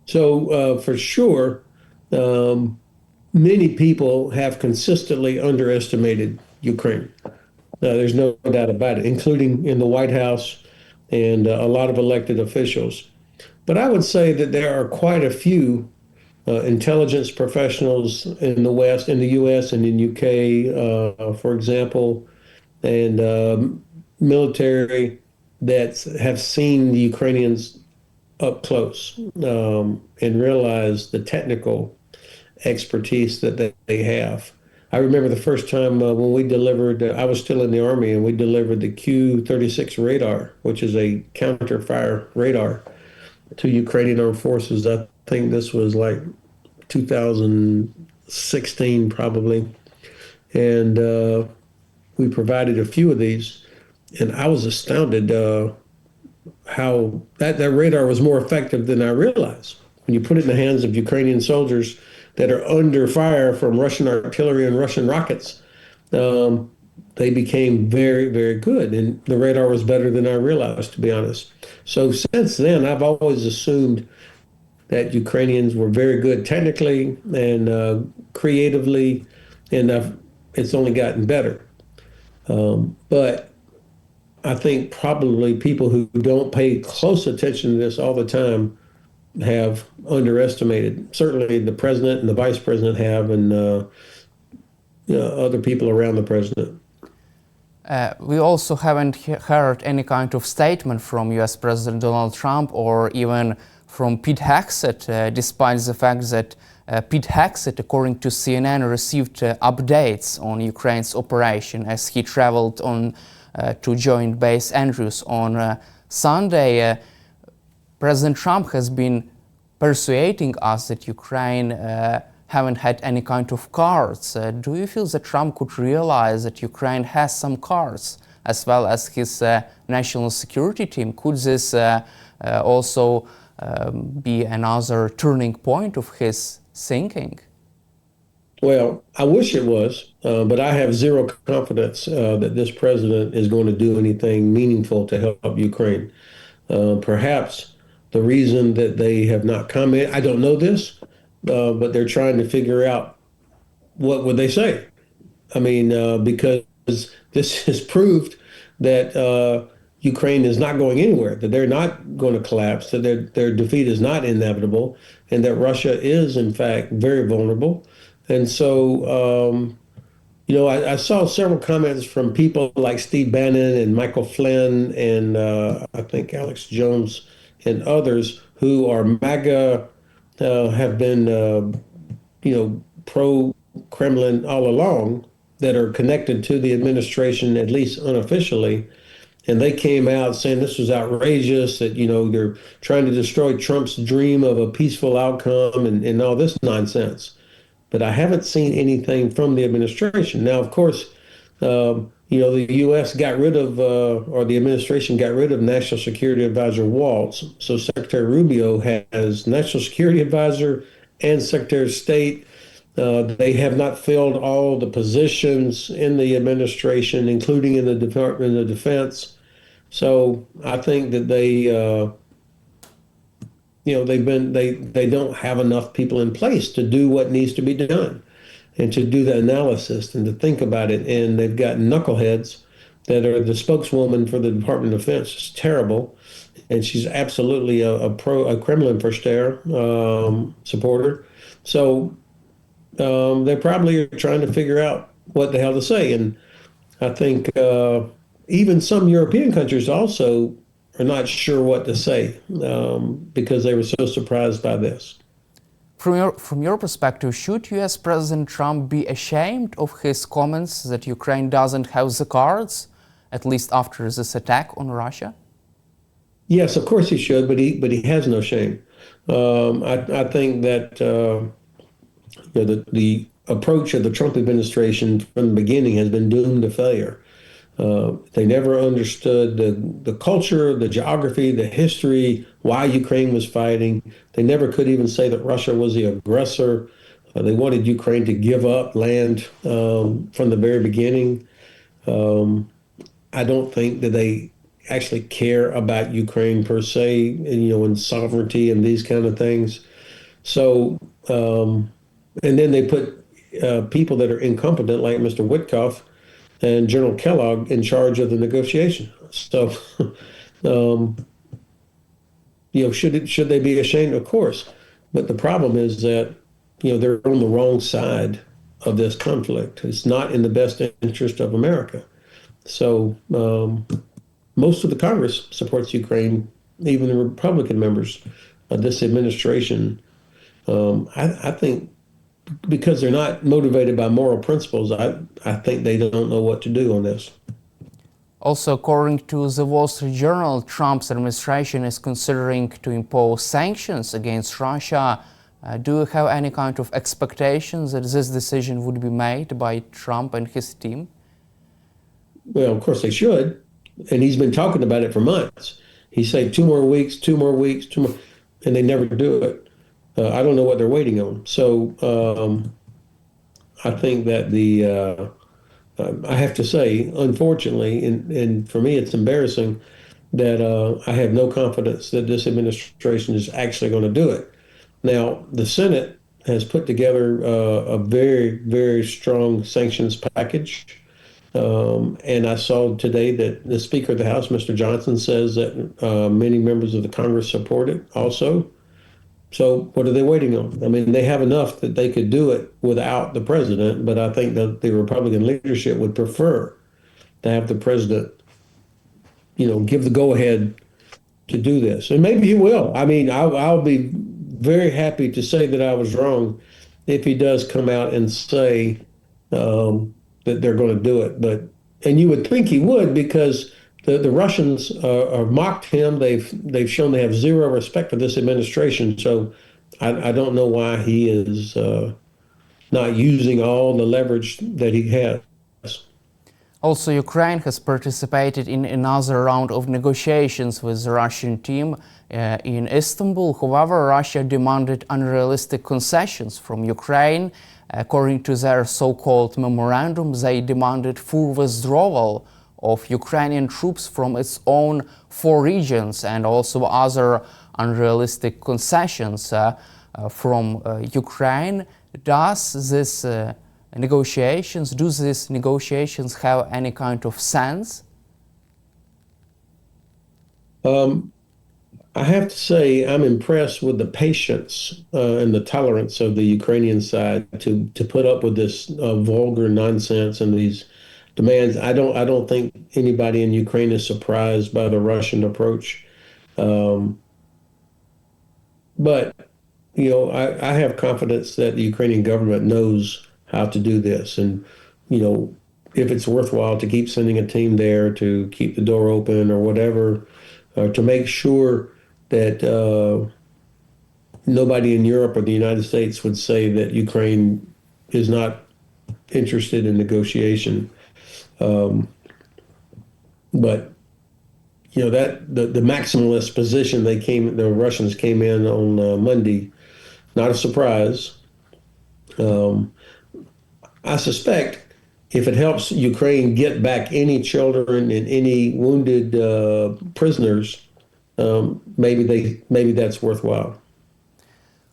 So for sure, um, many people have consistently underestimated Ukraine. There's no doubt about it, including in the White House and a lot of elected officials. But I would say that there are quite a few intelligence professionals in the West, in the U.S. and in UK, for example, and military that have seen the Ukrainians up close and realize the technical expertise that they have. I remember the first time when we delivered, I was still in the Army, and we delivered the Q-36 radar, which is a counter fire radar to Ukrainian armed forces. I think this was like 2016, probably. And we provided a few of these. And I was astounded how that radar was more effective than I realized. When you put it in the hands of Ukrainian soldiers that are under fire from Russian artillery and Russian rockets, um, they became very, very good. And the radar was better than I realized, to be honest. So since then, I've always assumed that Ukrainians were very good technically and creatively, and it's only gotten better. But I think probably people who don't pay close attention to this all the time have underestimated. Certainly, the president and the vice president have, and other people around the president. We also haven't heard any kind of statement from US President Donald Trump or even from Pete Hegseth, despite the fact that Pete Hegseth, according to CNN, received updates on Ukraine's operation as he traveled on to Joint Base Andrews on Sunday. President Trump has been persuading us that Ukraine haven't had any kind of cards. Do you feel that Trump could realize that Ukraine has some cards, as well as his national security team? Could this also be another turning point of his thinking? Well, I wish it was, but I have zero confidence that this president is going to do anything meaningful to help Ukraine. Perhaps the reason that they have not commented, I don't know this, but they're trying to figure out what would they say. I mean, because this has proved that Ukraine is not going anywhere, that they're not going to collapse, that their defeat is not inevitable, and that Russia is, in fact, very vulnerable. And so, I saw several comments from people like Steve Bannon and Michael Flynn and I think Alex Jones and others who are MAGA, have been, pro-Kremlin all along, that are connected to the administration, at least unofficially. And they came out saying this was outrageous, that, they're trying to destroy Trump's dream of a peaceful outcome and all this nonsense. But I haven't seen anything from the administration. Now, of course, the U.S. got rid of, or the administration got rid of National Security Advisor Waltz. So Secretary Rubio has National Security Advisor and Secretary of State. They have not filled all the positions in the administration, including in the Department of Defense. So I think that they don't have enough people in place to do what needs to be done and to do the analysis and to think about it. And they've got knuckleheads that are the spokeswoman for the Department of Defense. It's terrible. And she's absolutely a Kremlin versteher, supporter. So they probably are trying to figure out what the hell to say. And I think even some European countries also are not sure what to say because they were so surprised by this. From your perspective, should US President Trump be ashamed of his comments that Ukraine doesn't have the cards, at least after this attack on Russia? Yes, of course he should, but he has no shame. I think that the approach of the Trump administration from the beginning has been doomed to failure. They never understood the culture, the geography, the history, why Ukraine was fighting. They never could even say that Russia was the aggressor. They wanted Ukraine to give up land from the very beginning. I don't think that they actually care about Ukraine per se, and sovereignty and these kind of things. So, and then they put people that are incompetent, like Mr. Witkoff and General Kellogg, in charge of the negotiation. So, um, should they be ashamed? Of course. But the problem is that, they're on the wrong side of this conflict. It's not in the best interest of America. So, most of the Congress supports Ukraine, even the Republican members of this administration. I think because they're not motivated by moral principles, I think they don't know what to do on this. Also, according to the Wall Street Journal, Trump's administration is considering to impose sanctions against Russia. Do you have any kind of expectations that this decision would be made by Trump and his team? Well, of course they should. And he's been talking about it for months. He said 2 more weeks, 2 more weeks, 2 more, and they never do it. I don't know what they're waiting on. So I think that I have to say, unfortunately, and for me, it's embarrassing that I have no confidence that this administration is actually going to do it. Now, the Senate has put together a very, very strong sanctions package. And I saw today that the Speaker of the House, Mr. Johnson, says that many members of the Congress support it also. So what are they waiting on? I mean, they have enough that they could do it without the president, but I think that the Republican leadership would prefer to have the president, give the go-ahead to do this. And maybe he will. I mean, I'll be very happy to say that I was wrong if he does come out and say that they're going to do it. And you would think he would, because the Russians have mocked him. They've shown they have zero respect for this administration. So I don't know why he is not using all the leverage that he has. Also, Ukraine has participated in another round of negotiations with the Russian team in Istanbul. However, Russia demanded unrealistic concessions from Ukraine. According to their so-called memorandum, they demanded full withdrawal of Ukrainian troops from its own 4 regions and also other unrealistic concessions from Ukraine. Do these negotiations have any kind of sense? I have to say I'm impressed with the patience and the tolerance of the Ukrainian side to put up with this vulgar nonsense and these demands. I don't think anybody in Ukraine is surprised by the Russian approach. But I have confidence that the Ukrainian government knows how to do this, and if it's worthwhile to keep sending a team there to keep the door open or whatever, or to make sure that nobody in Europe or the United States would say that Ukraine is not interested in negotiation. But that the maximalist position the Russians came in on Monday, not a surprise. I suspect if it helps Ukraine get back any children and any wounded prisoners, maybe that's worthwhile.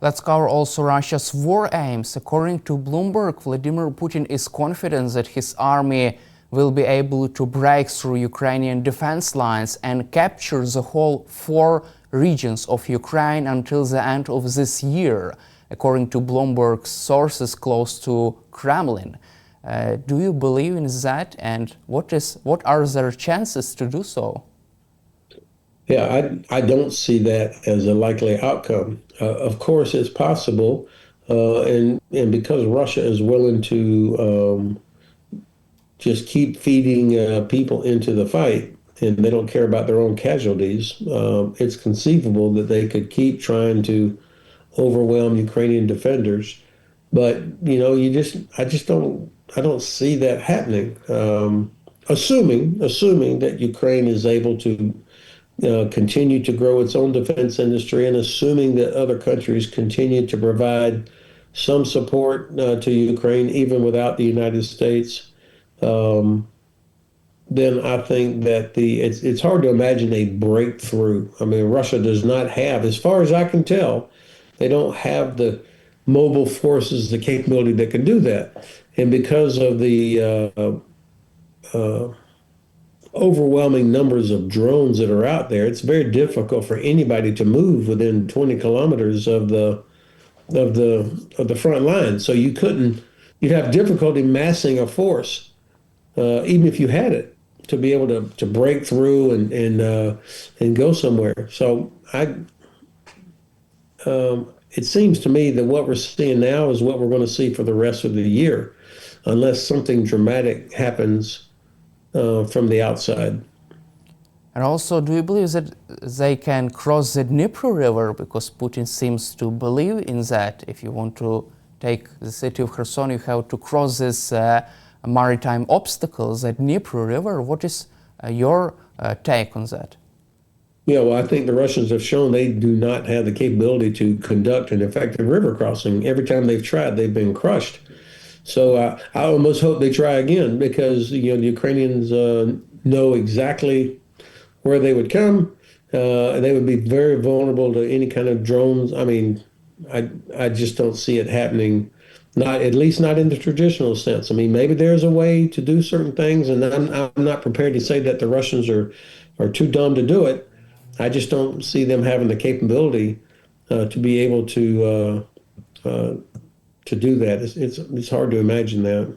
Let's cover also Russia's war aims. According to Bloomberg, Vladimir Putin is confident that his army will be able to break through Ukrainian defense lines and capture the whole 4 regions of Ukraine until the end of this year, according to Bloomberg's sources close to Kremlin. Do you believe in that, and what are their chances to do so? Yeah, I don't see that as a likely outcome. Of course, it's possible, and because Russia is willing to just keep feeding people into the fight, and they don't care about their own casualties, it's conceivable that they could keep trying to overwhelm Ukrainian defenders. But I don't see that happening. Assuming that Ukraine is able to continue to grow its own defense industry, and assuming that other countries continue to provide some support to Ukraine, even without the United States, then I think that it's hard to imagine a breakthrough. I mean, Russia does not have, as far as I can tell, They don't have the mobile forces, the capability that can do that. And because of the overwhelming numbers of drones that are out there, it's very difficult for anybody to move within 20 kilometers of the front line. So you'd have difficulty massing a force, even if you had it, to be able to break through and go somewhere. So it seems to me that what we're seeing now is what we're going to see for the rest of the year, unless something dramatic happens from the outside. And also, do you believe that they can cross the Nepro River? Because Putin seems to believe in that. If you want to take the city of Kherson, you have to cross this maritime obstacles at Nepro River. What is your take on that? Yeah, well, I think the Russians have shown they do not have the capability to conduct an effective river crossing. Every time they've tried, they've been crushed. So I almost hope they try again because the Ukrainians know exactly where they would come. They would be very vulnerable to any kind of drones. I mean, I just don't see it happening. Not at least not in the traditional sense. I mean, maybe there's a way to do certain things, and I'm not prepared to say that the Russians are too dumb to do it. I just don't see them having the capability to be able to do that. It's hard to imagine that.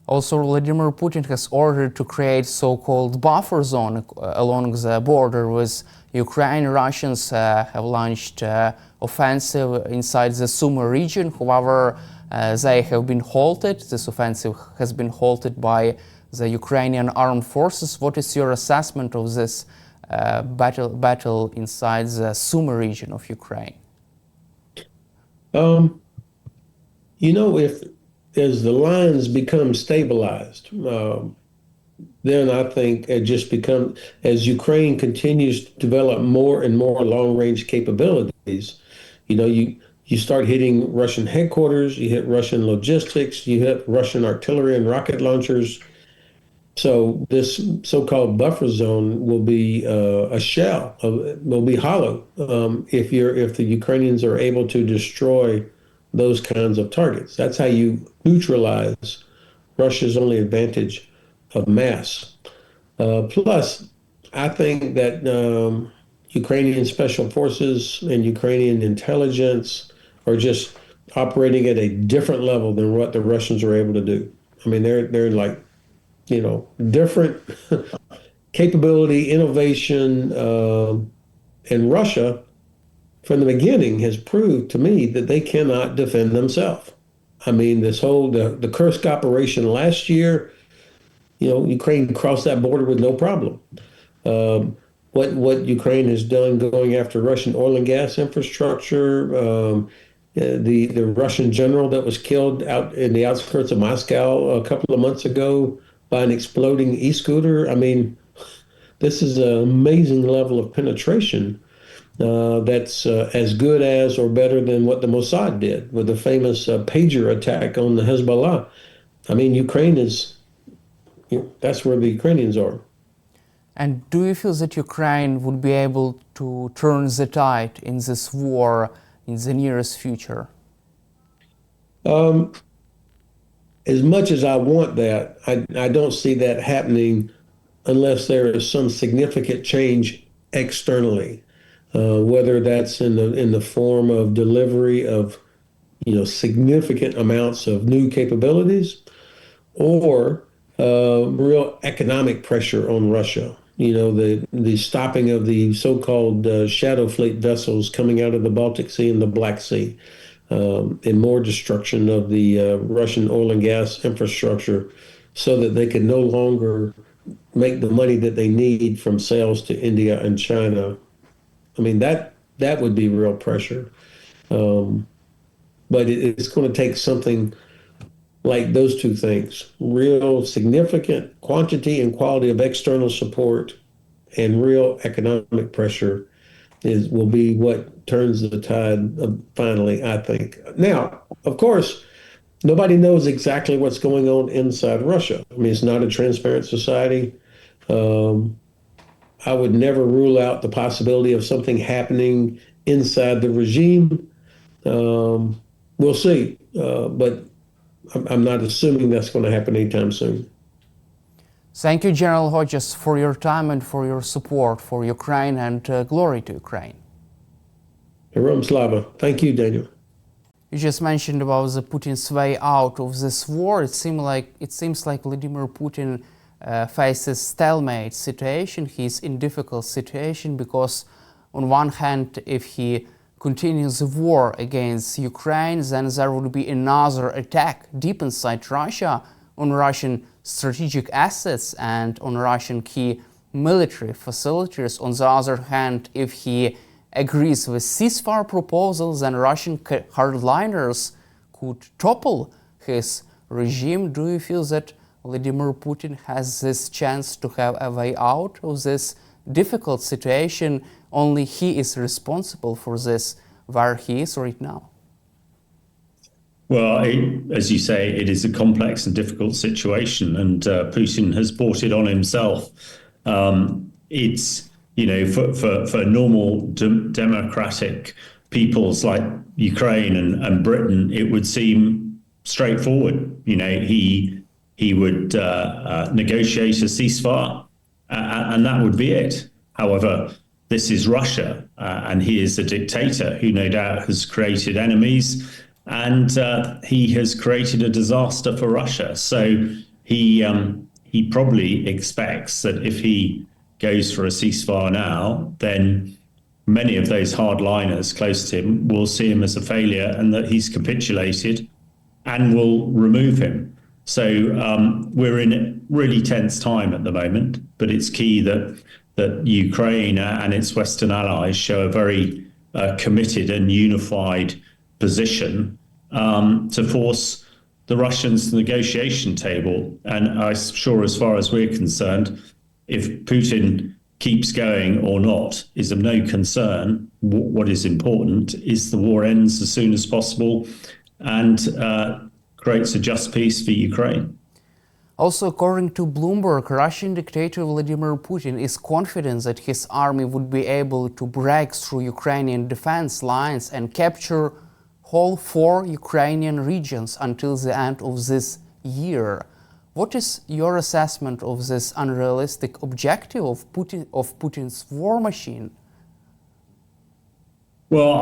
Also, Vladimir Putin has ordered to create so-called buffer zone along the border with Ukraine. Russians have launched offensive inside the Sumy region. However, they have been halted. This offensive has been halted by the Ukrainian armed forces. What is your assessment of this battle inside the Sumy region of Ukraine? If as the lines become stabilized, then I think it just becomes, as Ukraine continues to develop more and more long-range capabilities, you start hitting Russian headquarters, you hit Russian logistics, you hit Russian artillery and rocket launchers. So this so-called buffer zone will be a shell, will be hollow if the Ukrainians are able to destroy those kinds of targets. That's how you neutralize Russia's only advantage of mass. Plus, I think that Ukrainian special forces and Ukrainian intelligence are just operating at a different level than what the Russians are able to do. I mean, they're like, different capability, innovation, and Russia from the beginning has proved to me that they cannot defend themselves. I mean, the Kursk operation last year, Ukraine crossed that border with no problem. What Ukraine has done going after Russian oil and gas infrastructure, the Russian general that was killed out in the outskirts of Moscow a couple of months ago by an exploding e-scooter. I mean, this is an amazing level of penetration that's as good as or better than what the Mossad did with the famous pager attack on the Hezbollah. I mean, Ukraine is, that's where the Ukrainians are. And do you feel that Ukraine would be able to turn the tide in this war in the nearest future? As much as I want that, I don't see that happening unless there is some significant change externally, whether that's in the form of delivery of significant amounts of new capabilities or real economic pressure on Russia. The stopping of the so-called shadow fleet vessels coming out of the Baltic Sea and the Black Sea, and more destruction of the Russian oil and gas infrastructure so that they can no longer make the money that they need from sales to India and China. I mean, that would be real pressure. But it's going to take something like those two things, real significant quantity and quality of external support and real economic pressure will be what turns the tide finally, I think. Now, of course, nobody knows exactly what's going on inside Russia. I mean, it's not a transparent society. I would never rule out the possibility of something happening inside the regime. We'll see, but I'm not assuming that's going to happen anytime soon. Thank you, General Hodges, for your time and for your support for Ukraine, and glory to Ukraine. Herom Slava. Thank you, Daniel. You just mentioned about the Putin's way out of this war. It seems like Vladimir Putin faces stalemate situation. He's in difficult situation because, on one hand, if he continues the war against Ukraine, then there will be another attack deep inside Russia on Russian strategic assets and on Russian key military facilities. On the other hand, if he agrees with ceasefire proposals, then Russian hardliners could topple his regime. Do you feel that Vladimir Putin has this chance to have a way out of this difficult situation? Only he is responsible for this, where he is right now. Well, as you say, it is a complex and difficult situation, and Putin has brought it on himself. It's, for normal democratic peoples like Ukraine and Britain, it would seem straightforward. He would negotiate a ceasefire, and that would be it. However, this is Russia, and he is a dictator who no doubt has created enemies, and he has created a disaster for Russia. So he probably expects that if he goes for a ceasefire now, then many of those hardliners close to him will see him as a failure and that he's capitulated and will remove him. So we're in a really tense time at the moment, but it's key that Ukraine and its Western allies show a very committed and unified position to force the Russians to the negotiation table. And I'm sure, as far as we're concerned, if Putin keeps going or not is of no concern. What is important is the war ends as soon as possible and creates a just peace for Ukraine. Also, according to Bloomberg, Russian dictator Vladimir Putin is confident that his army would be able to break through Ukrainian defense lines and capture whole 4 Ukrainian regions until the end of this year. What is your assessment of this unrealistic objective of Putin's war machine? Well,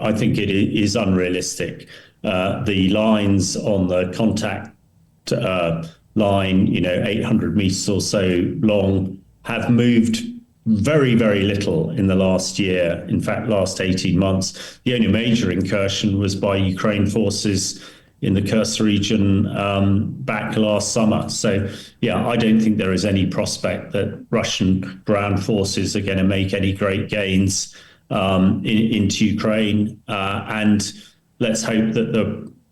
I think it is unrealistic. The lines on the contact line, 800 meters or so long, have moved very, very little in the last year. In fact, last 18 months, the only major incursion was by Ukraine forces in the Kursk region back last summer. So, yeah, I don't think there is any prospect that Russian ground forces are going to make any great gains into Ukraine. And let's hope that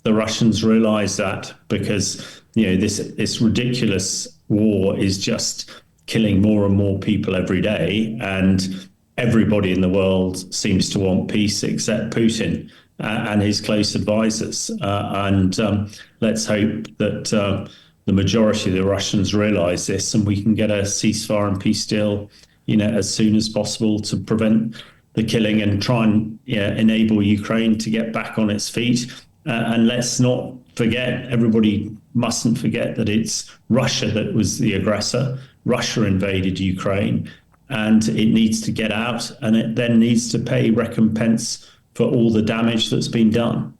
the Russians realize that, because, this ridiculous war is just killing more and more people every day. And everybody in the world seems to want peace except Putin and his close advisors. Let's hope that the majority of the Russians realize this, and we can get a ceasefire and peace deal, as soon as possible to prevent the killing and try and enable Ukraine to get back on its feet. And let's not forget, everybody mustn't forget, that it's Russia that was the aggressor. Russia invaded Ukraine, and it needs to get out, and it then needs to pay recompense for all the damage that's been done.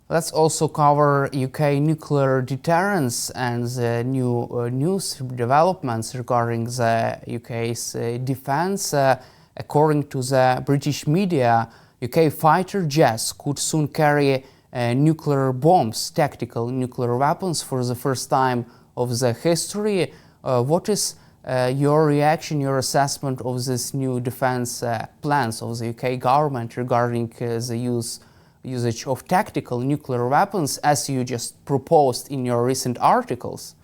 Let's also cover UK nuclear deterrence and the new news developments regarding the UK's defense. According to the British media, UK fighter jets could soon carry nuclear bombs, tactical nuclear weapons, for the first time of the history. What is your reaction, your assessment of this new defense plans of the UK government regarding the usage of tactical nuclear weapons, as you just proposed in your recent articles?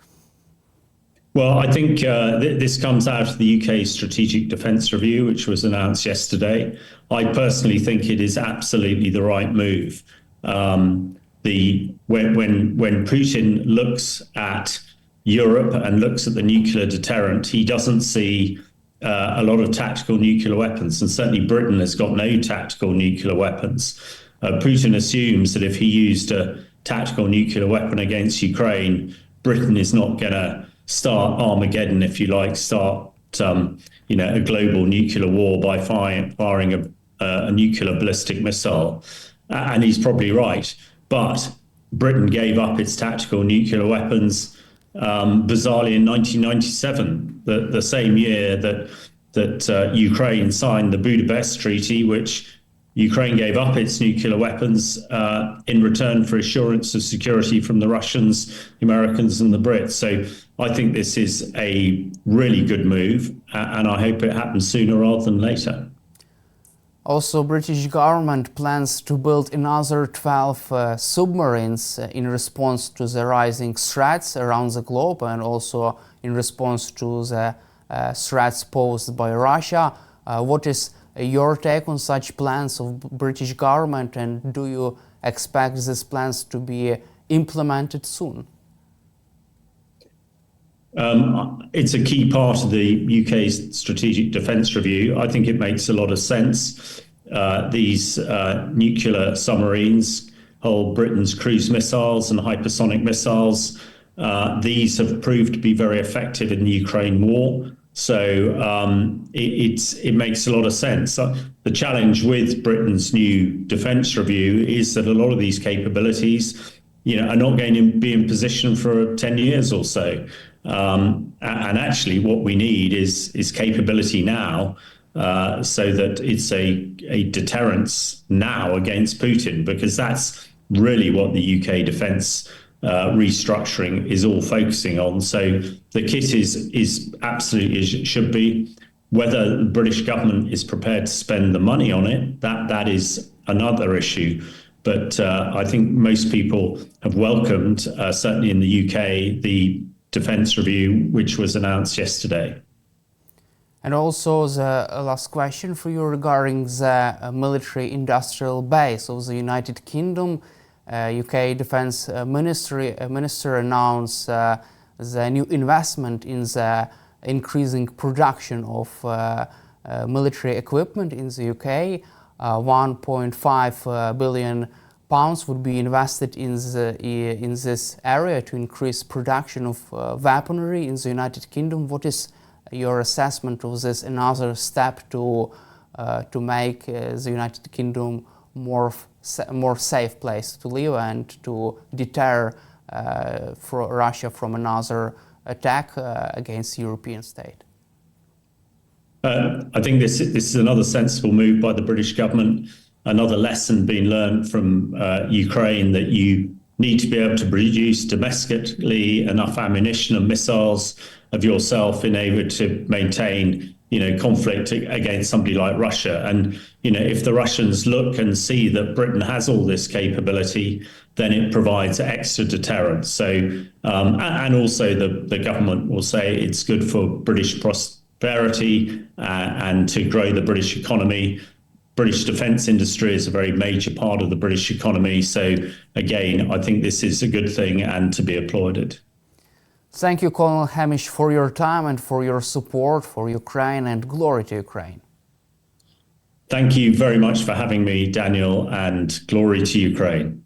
Well, I think this comes out of the UK Strategic Defence Review, which was announced yesterday. I personally think it is absolutely the right move. When Putin looks at Europe and looks at the nuclear deterrent, he doesn't see a lot of tactical nuclear weapons, and certainly Britain has got no tactical nuclear weapons. Putin assumes that if he used a tactical nuclear weapon against Ukraine, Britain is not going to start Armageddon, if you like, start a global nuclear war by firing a nuclear ballistic missile. And he's probably right. But Britain gave up its tactical nuclear weapons bizarrely in 1997, the same year that Ukraine signed the Budapest Treaty, which Ukraine gave up its nuclear weapons in return for assurance of security from the Russians, the Americans, and the Brits. So I think this is a really good move, and I hope it happens sooner rather than later. Also, British government plans to build another 12 submarines in response to the rising threats around the globe, and also in response to the threats posed by Russia. What is your take on such plans of British government, and do you expect these plans to be implemented soon? It's a key part of the UK's strategic defence review. I think it makes a lot of sense. These nuclear submarines hold Britain's cruise missiles and hypersonic missiles. These have proved to be very effective in the Ukraine war. So it makes a lot of sense. The challenge with Britain's new defence review is that a lot of these capabilities, are not going to be in position for 10 years or so. And actually, what we need is capability now, so that it's a deterrence now against Putin, because that's really what the UK defence restructuring is all focusing on. So the kit is absolutely as it should be. Whether the British government is prepared to spend the money on it, that is another issue. But I think most people have welcomed, certainly in the UK, the defence review, which was announced yesterday. And also the last question for you regarding the military industrial base of the United Kingdom. UK Defence Minister announced the new investment in the increasing production of military equipment in the UK. 1.5 billion pounds would be invested in this area to increase production of weaponry in the United Kingdom. What is your assessment of this? Another step to make the United Kingdom more safe place to live and to deter Russia from another attack against the European state? I think this is another sensible move by the British government. Another lesson being learned from Ukraine, that you need to be able to produce domestically enough ammunition and missiles of yourself in order to maintain, conflict against somebody like Russia. And, if the Russians look and see that Britain has all this capability, then it provides extra deterrence. So, and also the government will say it's good for British prosperity and to grow the British economy. British defence industry is a very major part of the British economy. So again, I think this is a good thing and to be applauded. Thank you, Colonel Hamish, for your time and for your support for Ukraine, and glory to Ukraine. Thank you very much for having me, Daniel, and glory to Ukraine.